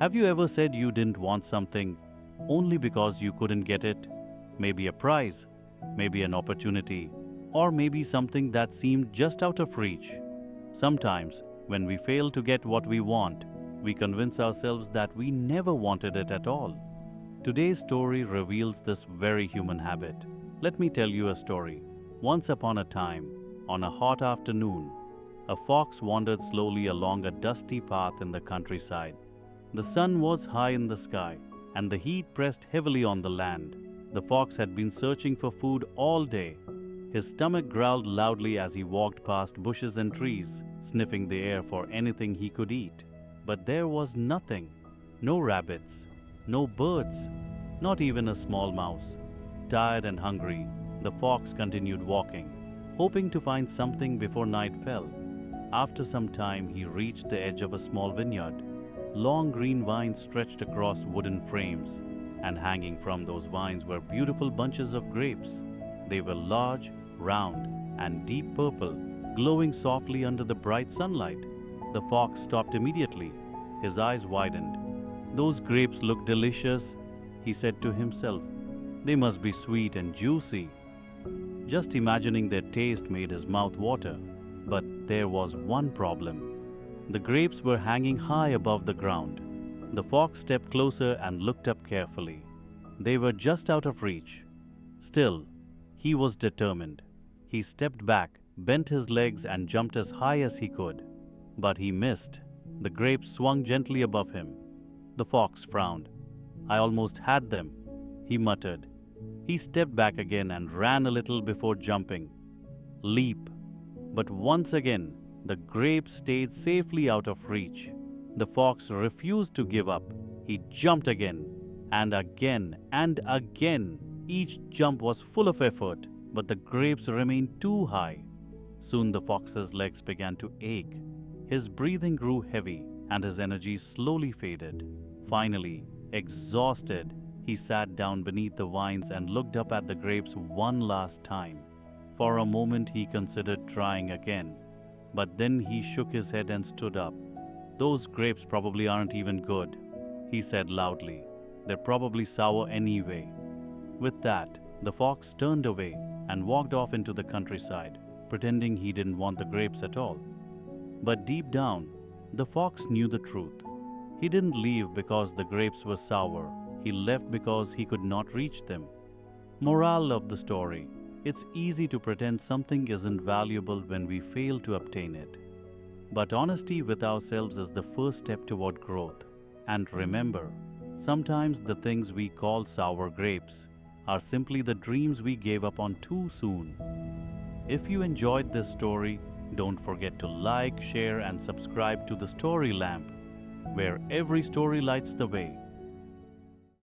Have you ever said you didn't want something only because you couldn't get it? Maybe a prize, maybe an opportunity, or maybe something that seemed just out of reach. Sometimes, when we fail to get what we want, we convince ourselves that we never wanted it at all. Today's story reveals this very human habit. Let me tell you a story. Once upon a time, on a hot afternoon, a fox wandered slowly along a dusty path in the countryside. The sun was high in the sky, and the heat pressed heavily on the land. The fox had been searching for food all day. His stomach growled loudly as he walked past bushes and trees, sniffing the air for anything he could eat. But there was nothing. No rabbits, no birds, not even a small mouse. Tired and hungry, the fox continued walking, hoping to find something before night fell. After some time, he reached the edge of a small vineyard. Long green vines stretched across wooden frames, and hanging from those vines were beautiful bunches of grapes. They were large, round, and deep purple, glowing softly under the bright sunlight. The fox stopped immediately. His eyes widened. "Those grapes look delicious," he said to himself. "They must be sweet and juicy." Just imagining their taste made his mouth water. But there was one problem. The grapes were hanging high above the ground. The fox stepped closer and looked up carefully. They were just out of reach. Still, he was determined. He stepped back, bent his legs, and jumped as high as he could. But he missed. The grapes swung gently above him. The fox frowned. "I almost had them," he muttered. He stepped back again and ran a little before jumping. Leap. But once again, the grapes stayed safely out of reach. The fox refused to give up. He jumped again, and again, and again. Each jump was full of effort, but the grapes remained too high. Soon the fox's legs began to ache. His breathing grew heavy, and his energy slowly faded. Finally, exhausted, he sat down beneath the vines and looked up at the grapes one last time. For a moment he considered trying again, but then he shook his head and stood up. "Those grapes probably aren't even good," he said loudly. "They're probably sour anyway." With that, the fox turned away and walked off into the countryside, pretending he didn't want the grapes at all. But deep down, the fox knew the truth. He didn't leave because the grapes were sour. He left because he could not reach them. Moral of the story: it's easy to pretend something isn't valuable when we fail to obtain it. But honesty with ourselves is the first step toward growth. And remember, sometimes the things we call sour grapes are simply the dreams we gave up on too soon. If you enjoyed this story, don't forget to like, share, and subscribe to the Story Lamp, where every story lights the way.